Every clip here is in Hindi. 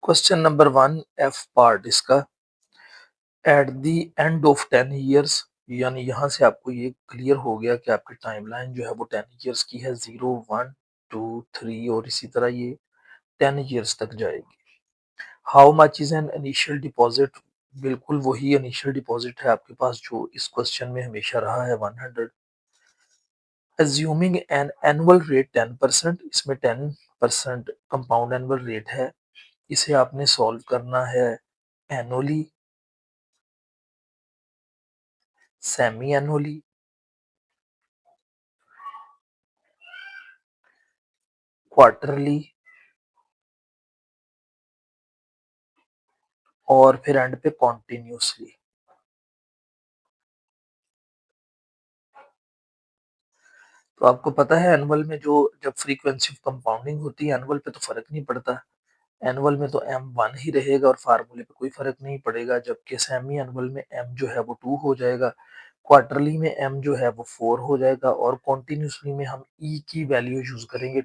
क्वेश्चन नंबर 1 एफ पार्ट इसका at the end of 10 years, यानी यहाँ से आपको ये क्लियर हो गया कि आपकी टाइमलाइन जो है वो 10 इयर्स की है। 0 1 2 3 और इसी तरह ये 10 इयर्स तक जाएगी। How much is an initial deposit? बिल्कुल वही इनिशियल डिपॉजिट है आपके पास जो इस क्वेश्चन में हमेशा रहा है, 100। अज्यूमिंग एन एनुअल रेट 10%, इसमें 10% कंपाउंड एनुअल रेट है। इसे आपने सॉल्व करना है एनुअली, सेमी एनुअली, क्वार्टरली और फिर एंड पे कॉन्टिन्यूसली। तो आपको पता है एनुअल में जो जब फ्रीक्वेंसी ऑफ कंपाउंडिंग होती है एनुअल पे तो फर्क नहीं पड़ता। एनुअल में तो एम 1 ही रहेगा और फार्मूले पे कोई फर्क नहीं पड़ेगा, जबकि सेमी एनुअल में एम जो है वो 2 हो जाएगा, क्वार्टरली में एम जो है वो 4 हो जाएगा और कॉन्टिन्यूसली में हम ई की वैल्यू यूज करेंगे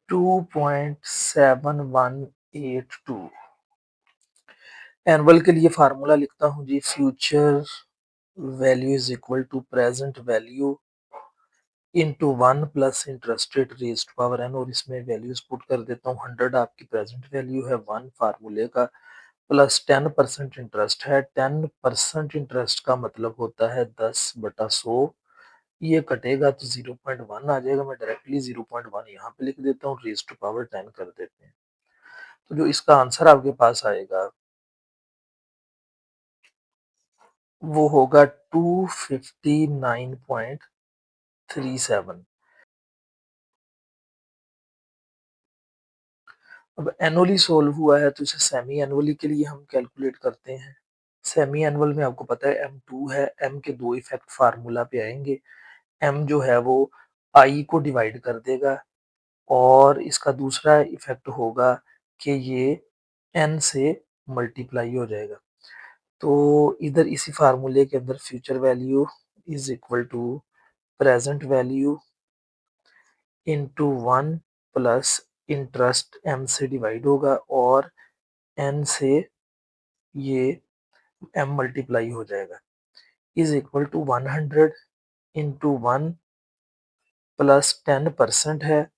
2.7182। एनुअल के लिए फार्मूला लिखता हूँ जी, future value is equal to present value into 1 plus interest rate raised power N, और इसमें वैल्यूज पुट कर देता हूँ। 100 आपकी प्रेजेंट वैल्यू है, 1 फार्मूले का, प्लस 10% इंटरेस्ट है। 10% इंटरेस्ट का मतलब होता है 10/100। ये कटेगा तो 0.1 आ जाएगा। मैं डायरेक्टली 0.1 यहाँ पे लिख देता हूँ, रेज टू पावर 10 कर देते हैं। तो जो इसका आंसर आपके पास आएगा वो होगा 259.37। अब एनुअली सोल्व हुआ है तो इसे सेमी एनुअली के लिए हम कैलकुलेट करते हैं। सेमी एनुअल में आपको पता है M2 है, M के दो इफेक्ट फार्मूला पे आएंगे। M जो है वो I को डिवाइड कर देगा और इसका दूसरा इफेक्ट होगा कि ये N से मल्टीप्लाई हो जाएगा। तो इधर इसी फार्मूले के अंदर future value is equal to present value into 1 plus interest M से डिवाइड होगा और N से ये M मल्टीप्लाई हो जाएगा, is equal to 100 into 1 plus 10% है।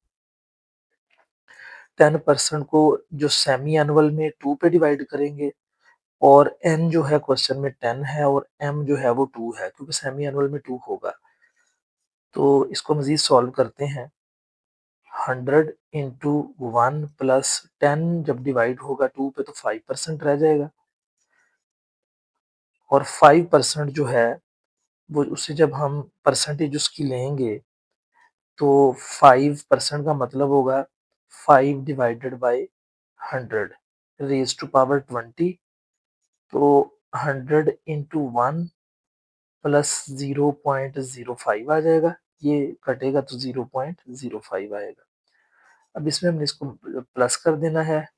10% को जो सेमी एनुअल में 2 पे डिवाइड करेंगे और N जो है क्वेश्चन में 10 है और M जो है वो 2 है, क्योंकि सेमी एनुअल में 2 होगा। तो इसको मजीद सॉल्व करते हैं। 100 इंटू 1 प्लस 10 जब डिवाइड होगा 2 पे तो 5% रह जाएगा और 5% जो है वो उसे जब हम परसेंटेज उसकी लेंगे तो 5% का मतलब होगा 5 divided by 100 raise to power 20। तो 100 इंटू 1 प्लस 0.05 आ जाएगा, ये कटेगा तो 0.05 आएगा। अब इसमें हमने इसको प्लस कर देना है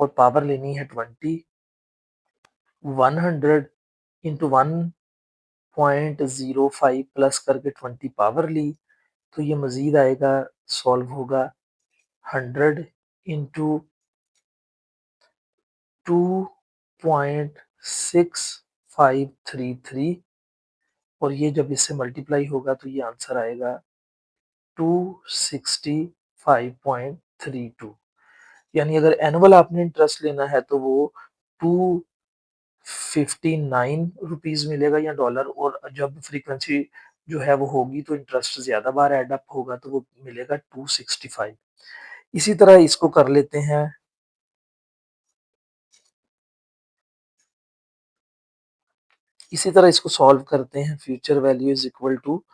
और पावर लेनी है 20। 100 इंटू 1.05 प्लस करके 20 पावर ली तो ये मजीद आएगा, सॉल्व होगा 100 इंटू 2.6533 और ये जब इससे मल्टीप्लाई होगा तो ये आंसर आएगा 265.32। यानी अगर एनुअल आपने इंटरेस्ट लेना है तो वो 259 रुपीज मिलेगा या डॉलर, और जब फ्रीक्वेंसी जो है वो होगी तो इंटरेस्ट ज्यादा बार एड अप होगा तो वो मिलेगा 265। इसी तरह इसको कर लेते हैं। इसी तरह इसको सॉल्व करते हैं। Future value is equal to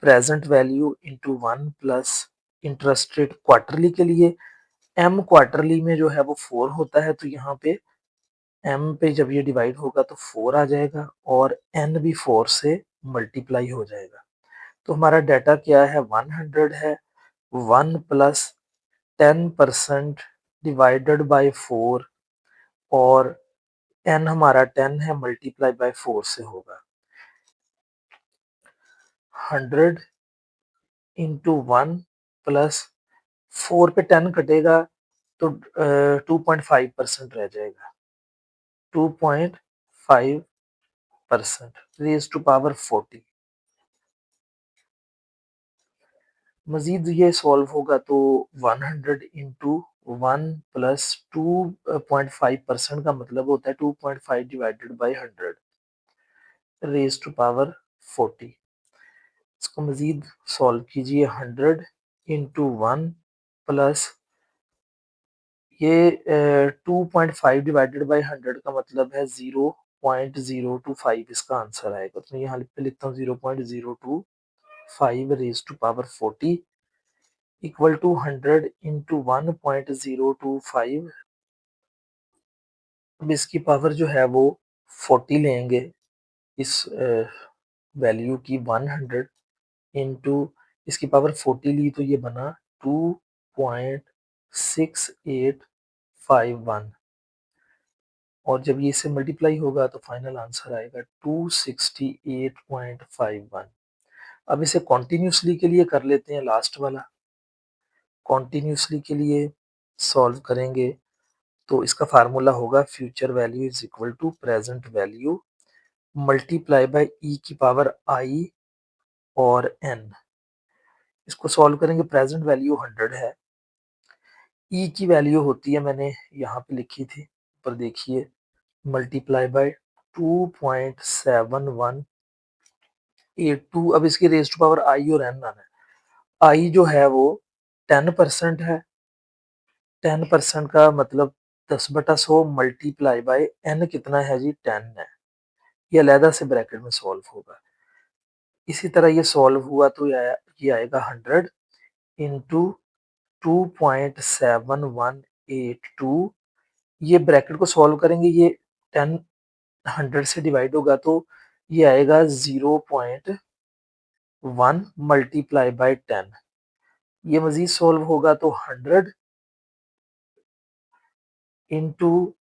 present value into 1 plus interest rate quarterly के लिए। एम क्वार्टरली में जो है वो 4 होता है, तो यहाँ पे एम पे जब ये डिवाइड होगा तो 4 आ जाएगा और एन भी 4 से मल्टीप्लाई हो जाएगा। तो हमारा डाटा क्या है, 100 है। 1 प्लस 10% डिवाइडेड बाय 4 और एन हमारा 10 है, मल्टीप्लाई बाय 4 से होगा। 100 इंटू 1 प्लस 4 पे 10 कटेगा तो 2.5% रह जाएगा। 2.5% रेज़ टू पावर 40। मज़ीद ये सॉल्व होगा तो 100 इंटू 1 प्लस 2.5% का मतलब होता है 2.5 divided by 100 raise to power 40। इसको मज़ीद सॉल्व कीजिए। 100 इंटू 1 प्लस ये 2.5 डिवाइडेड बाई 100 का मतलब है 0.025 इसका आंसर आएगा। तो मैं यहाँ पे लिखता हूँ 0.025 raise to power 40 equal to 100 into 1.025। अब इसकी पावर जो है वो 40 लेंगे, इस वैल्यू की 100 इंटू इसकी पावर 40 ली तो ये बना 2.6851 और जब ये इससे मल्टीप्लाई होगा तो फाइनल आंसर आएगा 268.51। अब इसे कॉन्टिन्यूसली के लिए कर लेते हैं, लास्ट वाला कॉन्टिन्यूसली के लिए सॉल्व करेंगे तो इसका फार्मूला होगा future value is equal to present value multiply by E की पावर आई और एन। इसको सॉल्व करेंगे, प्रेजेंट वैल्यू 100 है, ई की वैल्यू होती है मैंने यहाँ पे लिखी थी, ऊपर देखिए, मल्टीप्लाई बाय 2.7182। अब इसकी रेज टू पावर आई और एन आना है। आई जो है वो 10% है, 10% का मतलब 10/100 मल्टीप्लाई बाय एन कितना है जी, 10 है। ये अलहदा से ब्रैकेट में सॉल्व होगा। इसी तरह ये सॉल्व हुआ तो ये आएगा 100 इंटू 2.7182। ये ब्रैकेट को सॉल्व करेंगे, ये 10 100 से डिवाइड होगा तो ये आएगा 0.1 मल्टीप्लाई बाय 10। ये मजीद सॉल्व होगा तो 100 इंटू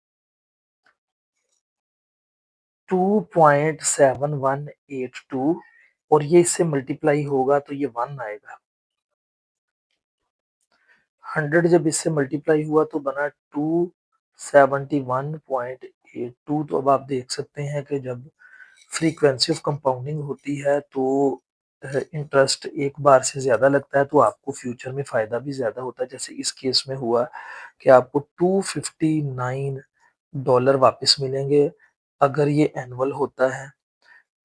2.7182 और ये इससे मल्टीप्लाई होगा तो ये 1 आएगा। 100 जब इससे मल्टीप्लाई हुआ तो बना 271.82। तो अब आप देख सकते हैं कि जब फ्रीक्वेंसी ऑफ कंपाउंडिंग होती है तो इंटरेस्ट एक बार से ज़्यादा लगता है तो आपको फ्यूचर में फ़ायदा भी ज़्यादा होता है। जैसे इस केस में हुआ कि आपको $259 वापस मिलेंगे अगर ये एनुअल होता है।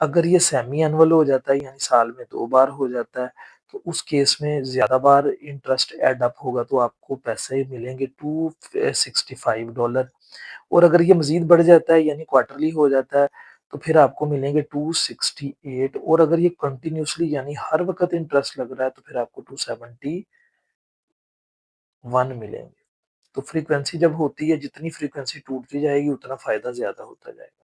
अगर ये सेमी एनुअल हो जाता है यानी साल में 2 बार हो जाता है तो उस केस में ज़्यादा बार इंटरेस्ट ऐड अप होगा तो आपको पैसे मिलेंगे $265। और अगर ये मज़ीद बढ़ जाता है यानी क्वार्टरली हो जाता है तो फिर आपको मिलेंगे 268। और अगर ये कंटिन्यूअसली यानी हर वक़्त इंटरेस्ट लग रहा है तो फिर आपको 271 मिलेंगे। तो फ्रीक्वेंसी जब होती है, जितनी फ्रीक्वेंसी टूटती जाएगी उतना फ़ायदा ज़्यादा होता जाएगा।